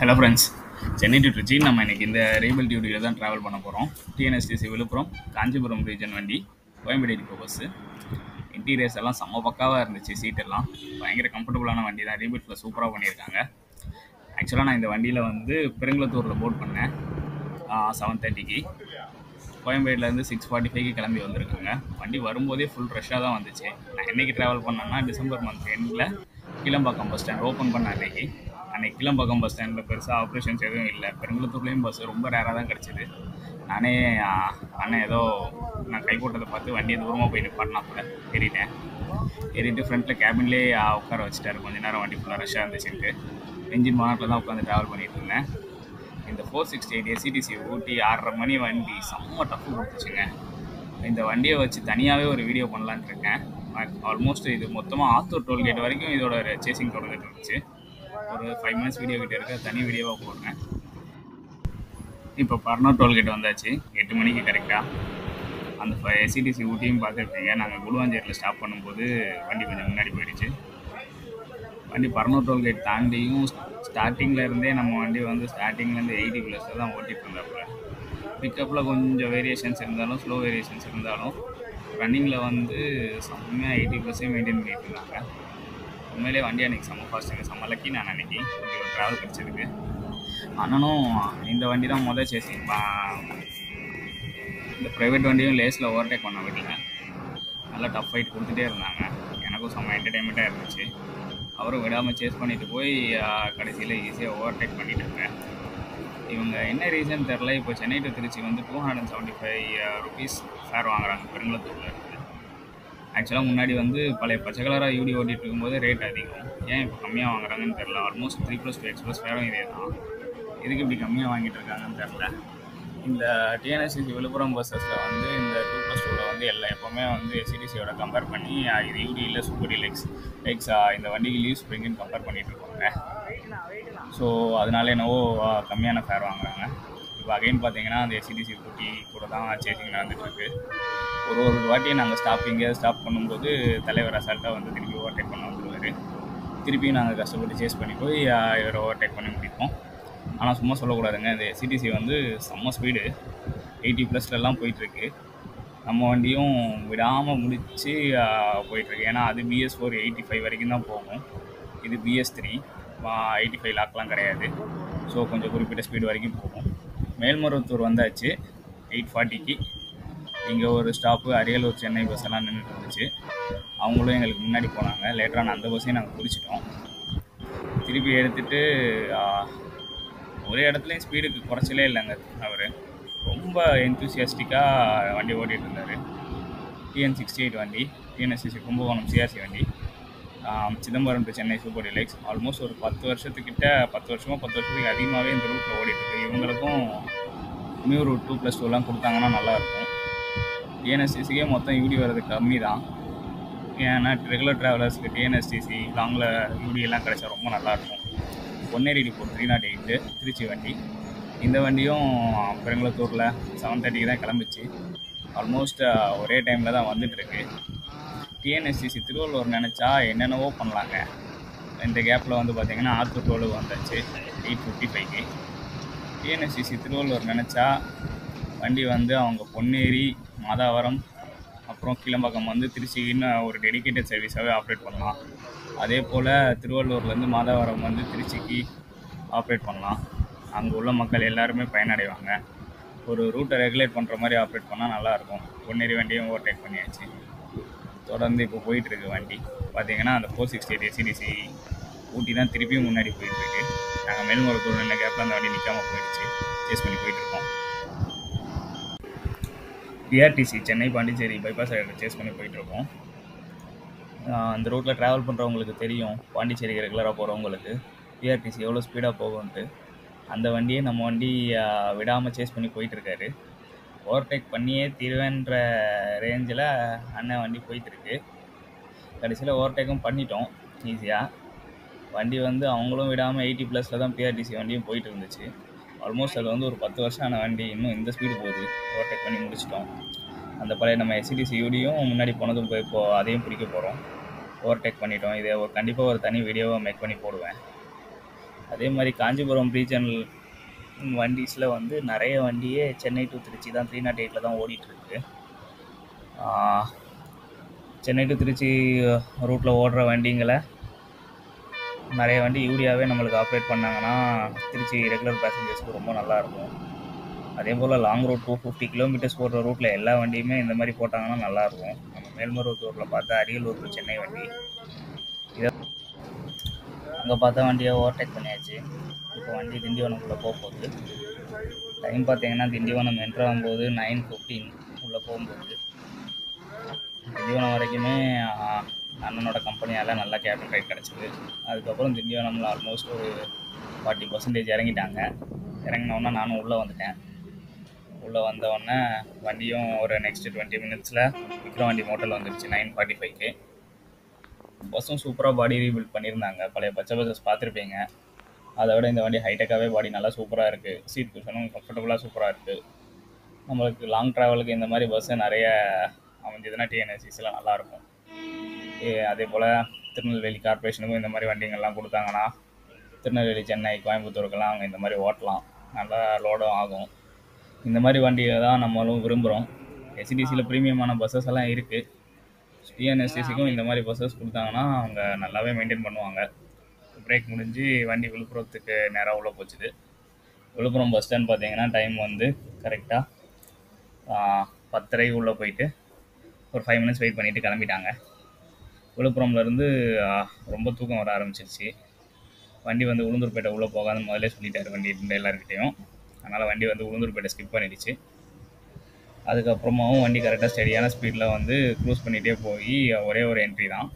Hello friends, Chennai to Trichy. நம்ம இன்னைக்கு இந்த ரேபிள் டியூட்டியில் தான் ட்ராவல் பண்ண போகிறோம். TNSTC Vilupuram, Kanchipuram ரீஜன் வண்டி, கோயம்பேடு பஸ். இன்டீரியர்ஸ் எல்லாம் செம்ம பக்காவாக இருந்துச்சு. சீட்டெல்லாம் பயங்கர கம்ஃபர்டபுளான வண்டி தான். ரீபிள்ஸில் சூப்பராக பண்ணியிருக்காங்க. ஆக்சுவலாக நான் இந்த வண்டியில் வந்து பெருங்குளத்தூரில் போட் பண்ணேன் 7:30க்கு. கோயம்பேடுலேருந்து 6:45க்கு கிளம்பி வந்திருக்காங்க. வண்டி வரும்போதே ஃபுல் ரஷ்ஷாக தான் வந்துச்சு. நான் என்றைக்கு ட்ராவல் பண்ணேன்னா டிசம்பர் மந்த் எண்டில் கிளம்பாக்கம் பஸ் ஸ்டாண்ட் ஓப்பன் பண்ண அன்றைக்கி கிளம்பாக்கம் பஸ் ஸ்டாண்டில் பெருசாக ஆப்ரேஷன்ஸ் எதுவும் இல்லை. பெருங்குளத்தூர்லேயும் பஸ் ரொம்ப ரேராக தான் கிடச்சிது. நானே அண்ணன் ஏதோ நான் கை போட்டதை பார்த்து வண்டியை தூரமாக போய் நிப்பாட்டினாப்புல ஏறிட்டு ஃப்ரண்ட்டில் கேபின்லேயே உட்கார வச்சுட்டாரு. கொஞ்சம் நேரம் வண்டி ஃபுல்லாக ரஷ்ஷாக இருந்துச்சுன்ட்டு என்ஜின் மாநாட்டில் தான் உட்காந்து ட்ராவல் பண்ணிகிட்டு இருந்தேன். இந்த 468 SETC ஊட்டி 6:30 மணி வண்டி செம்ம டஃப்பு கொடுத்துச்சுங்க. இந்த வண்டியை வச்சு தனியாகவே ஒரு வீடியோ பண்ணலான்னு இருக்கேன். ஆல்மோஸ்ட் இது மொத்தமாக ஆத்தூர் டோல்கேட் வரைக்கும் இதோட சேசிங் தொடர்ந்துட்டு இருந்துச்சு. ஒரு 5 minutes வீடியோ கிட்டே இருக்க தனி வீடியோவாக போடுறேன். இப்போ பர்னூர் டோல்கேட் வந்தாச்சு 8 மணிக்கு கரெக்டாக. அந்த SETC ஊட்டியும் பார்த்துருப்பீங்க. நாங்கள் குழுவாஞ்சேரியில் ஸ்டாப் பண்ணும்போது வண்டி கொஞ்சம் முன்னாடி போயிடுச்சு. வண்டி பர்னூர் டோல்கேட் தாண்டியும் ஸ்டார்டிங்கில் இருந்தே நம்ம வண்டி வந்து ஸ்டார்டிங்லேருந்து 80+ தான் ஓட்டிகிட்டு இருந்தாப்புல. பிக்கப்பில் கொஞ்சம் வேரியேஷன்ஸ் இருந்தாலும் ஸ்லோ வேரியேஷன்ஸ் இருந்தாலும் ரன்னிங்கில் வந்து செம்மையாக 80+ மெயின்டைன் பண்ணிட்டு இருந்தாங்க. உண்மையிலே வண்டி அன்றைக்கி செம்ம ஃபாஸ்ட்டுங்க. செம்ம லக்கி நான் அன்றைக்கி இப்படி ஒரு ட்ராவல் கிடச்சிருக்கு. அண்ணனும் இந்த வண்டி தான் முதல் சேசிங். இந்த ப்ரைவேட் வண்டியும் லேஸில் ஓவர்டேக் பண்ண விடல. நல்லா டஃப் ஃபைட் கொடுத்துட்டே இருந்தாங்க. எனக்கும் செம்ம என்டர்டைன்மெண்ட்டாக இருந்துச்சு. அவரும் விடாமல் சேஸ் பண்ணிட்டு போய் கடைசியில் ஈஸியாக ஓவர்டேக் பண்ணிட்டாங்க. இவங்க என்ன ரீசன் தெரில. இப்போ சென்னை டு திருச்சி வந்து 275 rupees ஃபேர் வாங்குறாங்க பெருங்குளத்தூரில் இருக்குது. ஆக்சுவலாக முன்னாடி வந்து பழைய பச்சை கலராக யூடி ஓட்டிகிட்டு இருக்கும்போது ரேட் அதிகம். ஏன் இப்போ கம்மியாக வாங்குறாங்கன்னு தெரில. ஆல்மோஸ்ட் 3+2 எக்ஸ்பிரஸ் ஃபேரும் இதே தான். எதுக்கு இப்படி கம்மியாக வாங்கிட்டு இருக்காங்கன்னு தெரில. இந்த TNSTC விழுப்புரம் பஸ்ஸஸில் வந்து இந்த 2+2 வந்து எப்போவுமே வந்து SETCயோட கம்பேர் பண்ணி இது யூடியில் சூப்பர் டிலக்ஸ் இந்த வண்டிக்கு லீவ் ஸ்ப்ரிங்குன்னு கம்பேர் பண்ணிகிட்டு இருக்காங்க. ஸோ அதனால என்னவோ கம்மியான ஃபேர் வாங்குறாங்க. இப்போ அகைன் பார்த்தீங்கன்னா அந்த SETC ஊட்டி கூட தான் சேசிங் நடந்துகிட்ருக்கு. ஒரு வாட்டியும் நாங்கள் ஸ்டாப் பண்ணும்போது தலைவர் அசால்ட்டாக வந்து திருப்பி ஓவர்டேக் பண்ண வந்துடுவார். திருப்பியும் நாங்கள் கஷ்டப்பட்டு சேஸ் பண்ணி போய் இவரை ஓவர்டேக் பண்ணி முடிப்போம். ஆனால் சும்மா சொல்லக்கூடாதுங்க. இந்த SETC வந்து செம்ம ஸ்பீடு 80+லாம் போயிட்டுருக்கு. நம்ம வண்டியும் விடாமல் முடித்து போயிட்டுருக்கு. ஏன்னா அது BS4 85 வரைக்கும் தான் போகும். இது BS3 85 லாக்லாம் கிடையாது. ஸோ கொஞ்சம் குறிப்பிட்ட ஸ்பீடு வரைக்கும் போகும். மேல்மருவத்தூர் வந்தாச்சு 8:40க்கு. இங்கே ஒரு ஸ்டாப்பு அரியலூர் சென்னை பஸ் எல்லாம் நின்றுட்டு இருந்துச்சு. அவங்களும் எங்களுக்கு முன்னாடி போனாங்க. லேட்டரான அந்த பஸ்ஸையும் நாங்கள் பிடிச்சிட்டோம். திருப்பி எடுத்துகிட்டு ஒரே இடத்துலையும் ஸ்பீடுக்கு குறைச்சலே இல்லைங்க. அவர் ரொம்ப என்தூசியாஸ்டிக்காக வண்டி ஓட்டிகிட்டு இருந்தார். TN68 வண்டி, TNSTC கும்பகோணம் CRC வண்டி, Chidambaram to Chennai super deluxe. Almost ஒரு 10 வருஷத்துக்கிட்ட 10 வருஷத்துக்கு அதிகமாகவே இந்த ரூட்டில் ஓடிட்டுருக்கு. இவங்களுக்கும் நியூ ரூட் 2+2லாம் கொடுத்தாங்கன்னா நல்லாயிருக்கும். TNSTCக்கே மொத்தம் யூடி வர்றது கம்மி தான். ஏன்னா ரெகுலர் ட்ராவலர்ஸ்க்கு TNSTC லாங்கில் யூடியெல்லாம் கிடைச்சா ரொம்ப நல்லாயிருக்கும். பொன்னேரி டிப்போ 308 திருச்சி வண்டி. இந்த வண்டியும் பெருங்குளத்தூரில் 7:30க்கு தான் கிளம்பிச்சு. ஆல்மோஸ்ட் ஒரே டைமில் தான் வந்துட்டுருக்கு. TNSTC திருவள்ளூர் நினச்சா என்னென்னவோ பண்ணலாங்க. இந்த கேப்பில் வந்து பார்த்திங்கன்னா ஆத்தூர் டோலுக்கு வந்தாச்சு 8:55க்கு. TNSTC திருவள்ளூர் நினச்சா வண்டி வந்து அவங்க பொன்னேரி, மாதாவரம், அப்புறம் கீழம்பாக்கம் வந்து திருச்சின்னு ஒரு டெடிக்கேட்டட் சர்வீஸாகவே ஆப்ரேட் பண்ணலாம். அதே போல் திருவள்ளூர்லேருந்து மாதாவரம் வந்து திருச்சிக்கு ஆப்ரேட் பண்ணலாம். அங்கே உள்ள மக்கள் எல்லாருமே பயனடைவாங்க. ஒரு ரூட்டை ரெகுலேட் பண்ணுற மாதிரி ஆப்ரேட் பண்ணால் நல்லாயிருக்கும். பொன்னேரி வண்டியும் ஓவர்டேக் பண்ணியாச்சு. தொடர்ந்து இப்போ போயிட்டுருக்கு வண்டி. பார்த்திங்கன்னா அந்த 468 SETC ஊட்டி தான் திருப்பியும் முன்னாடி போயிட்டுருக்கு. நாங்கள் மேல்மருவத்தூர் நின்ன கேப்பில் அந்த வண்டி நிற்காமல் போயிடுச்சு. சேஸ் பண்ணி போயிட்டுருக்கோம். PRTC சென்னை பாண்டிச்சேரி பைபாஸ் சைடில் சேஸ் பண்ணி போயிட்டுருக்கோம். அந்த ரூட்டில் ட்ராவல் பண்ணுறவங்களுக்கு தெரியும். பாண்டிச்சேரிக்கு ரெகுலராக போகிறவங்களுக்கு PRTC எவ்வளோ ஸ்பீடாக போகும்ன்ட்டு. அந்த வண்டியை நம்ம வண்டி விடாமல் சேஸ் பண்ணி போயிட்டுருக்காரு. ஓவர்டேக் பண்ணியே தீர்வேன்ற ரேஞ்சில் அண்ணன் வண்டி போயிட்டுருக்கு. கடைசியில் ஓவர்டேக்கும் பண்ணிட்டோம் ஈஸியாக. வண்டி வந்து அவங்களும் விடாமல் 80+ல் தான் PRTC வண்டியும் போயிட்டு இருந்துச்சு. ஆல்மோஸ்ட் அது வந்து ஒரு 10 வருஷம் ஆன வண்டி இன்னும் இந்த ஸ்பீடு போகுது. ஓவர்டேக் பண்ணி முடிச்சிட்டோம். அந்த பழைய நம்ம SETC யூடியும் முன்னாடி போனதும் போய் இப்போது அதையும் பிடிக்க போகிறோம். ஓவர்டேக் பண்ணிட்டோம். இதை கண்டிப்பாக ஒரு தனி வீடியோவை மேக் பண்ணி போடுவேன். அதே மாதிரி காஞ்சிபுரம் ரீஜனல் வண்டிஸில் வந்து நிறைய வண்டியே சென்னை டு திருச்சி தான் 308 தான் ஓடிட்டுருக்கு. சென்னை டு திருச்சி ரூட்டில் ஓடுற வண்டிங்களை நிறைய வண்டி யூரியாவே நம்மளுக்கு ஆப்ரேட் பண்ணாங்கன்னா திருச்சி ரெகுலர் பேசஞ்சர்ஸ்க்கு ரொம்ப நல்லாயிருக்கும். அதே போல் லாங் ரூட் 250 கிலோமீட்டர்ஸ் போடுற ரூட்டில் எல்லா வண்டியுமே இந்த மாதிரி போட்டாங்கன்னா நல்லாயிருக்கும். நம்ம மேல்மருவத்தூரில் பார்த்தா அரியலூர் டு சென்னை வண்டி, இதை அங்கே பார்த்தா வண்டியை ஓவர்டேக் பண்ணியாச்சு. இப்போ வண்டி திண்டிவனம்குள்ளே போகுது. டைம் பார்த்தீங்கன்னா திண்டிவனம் என்ட்ரு ஆகும்போது 9:15 உள்ளே போகும்போது. திண்டிவனம் வரைக்குமே அண்ணனோட கம்பெனியால் நல்லா கேபின் ரைட் கிடச்சிது. அதுக்கப்புறம் திண்டிவனமில் ஆல்மோஸ்ட் ஒரு 40% இறங்கிட்டாங்க. இறங்கினோன்னா நானும் உள்ளே வந்துட்டேன். உள்ளே வந்தோடனே வண்டியும் ஒரு நெக்ஸ்ட்டு 20 மினிட்ஸில் விக்ரவாண்டி மோட்டல் வந்துடுச்சு 9:45க்கு. பஸ்ஸும் சூப்பராக பாடி ரீபில்ட் பண்ணியிருந்தாங்க. பழைய பச்சை பஸ்ஸஸ் பார்த்துருப்பீங்க. அதை விட இந்த வண்டி ஹைடெக்காகவே பாடி நல்லா சூப்பராக இருக்குது. சீட் குஷனும் கம்ஃபர்டபுளாக சூப்பராக இருக்குது. நம்மளுக்கு லாங் ட்ராவலுக்கு இந்த மாதிரி பஸ்ஸு நிறைய அமைஞ்சதுன்னா டிஎன்எஸ்சிஸில் நல்லாயிருக்கும். அதே போல் திருநெல்வேலி கார்பரேஷனுக்கும் இந்த மாதிரி வண்டிங்கள்லாம் கொடுத்தாங்கன்னா திருநெல்வேலி, சென்னை, கோயம்புத்தூருக்கெல்லாம் அவங்க இந்த மாதிரி ஓட்டலாம். நல்லா லோடும் ஆகும். இந்த மாதிரி வண்டியை தான் நம்மளும் விரும்புகிறோம். எஸ்சிடிசியில் ப்ரீமியமான பஸ்ஸஸ் எல்லாம் இருக்குது. டிஎன்எஸ்டிசிக்கும் இந்த மாதிரி பஸ்ஸஸ் கொடுத்தாங்கன்னா அவங்க நல்லாவே மெயின்டைன் பண்ணுவாங்க. பிரேக் முடிஞ்சு வண்டி விழுப்புரத்துக்கு நேராக உள்ளே போச்சுது. விழுப்புரம் பஸ் ஸ்டாண்ட் பார்த்தீங்கன்னா டைம் வந்து கரெக்டாக 10:30 உள்ளே போயிட்டு ஒரு 5 மினிட்ஸ் வெயிட் பண்ணிவிட்டு கிளம்பிட்டாங்க. விழுப்புரம்லேருந்து ரொம்ப தூக்கம் வர ஆரம்பிச்சிருச்சு. வண்டி வந்து உளுந்தூர்பேட்டை உள்ளே போகாதுன்னு முதல்ல சொல்லிட்டாரு வண்டி எல்லாருக்கிட்டையும். அதனால் வண்டி வந்து உளுந்தூர்பேட்டை ஸ்கிப் பண்ணிடுச்சு. அதுக்கப்புறமாவும் வண்டி கரெக்டாக ஸ்டெடியான ஸ்பீடில் வந்து க்ரூஸ் பண்ணிகிட்டே போய் ஒரே ஒரு என்ட்ரி தான்,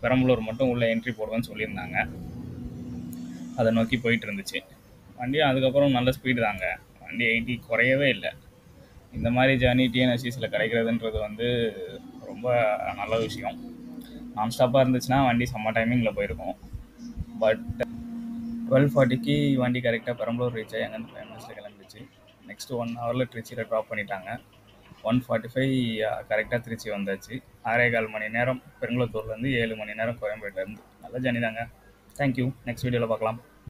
பெரம்பலூர் மட்டும் உள்ளே என்ட்ரி போடுவேன்னு சொல்லியிருந்தாங்க. அதை நோக்கி போயிட்டு இருந்துச்சு வண்டி. அதுக்கப்புறம் நல்ல ஸ்பீடு தாங்க. வண்டி 80 குறையவே இல்லை. இந்த மாதிரி ஜேர்னி டிஎன்எஸ்சிஸில் கிடைக்கிறதுன்றது வந்து ரொம்ப நல்ல விஷயம். நான் ஸ்டாப்பாக இருந்துச்சுன்னா வண்டி செம்ம டைமிங்கில் போயிருக்கும். பட் 12:40க்கு வண்டி கரெக்டாக பெரம்பலூர் ரீச் ஆகி அங்கேருந்து 5 மினிட்ஸில் கிளம்பிடுச்சு. நெக்ஸ்ட்டு 1 ஹவரில் திருச்சியில் ட்ராப் பண்ணிட்டாங்க. 1:45 கரெக்டாக திருச்சி வந்தாச்சு. 6.25 மணி நேரம் பெருங்குளத்தூர்லேருந்து, 7 மணி நேரம் கோயம்பேட்டிலேருந்து. நல்ல ஜர்னி தாங்க. தேங்க்யூ. நெக்ஸ்ட் வீடியோவில் பார்க்கலாம்.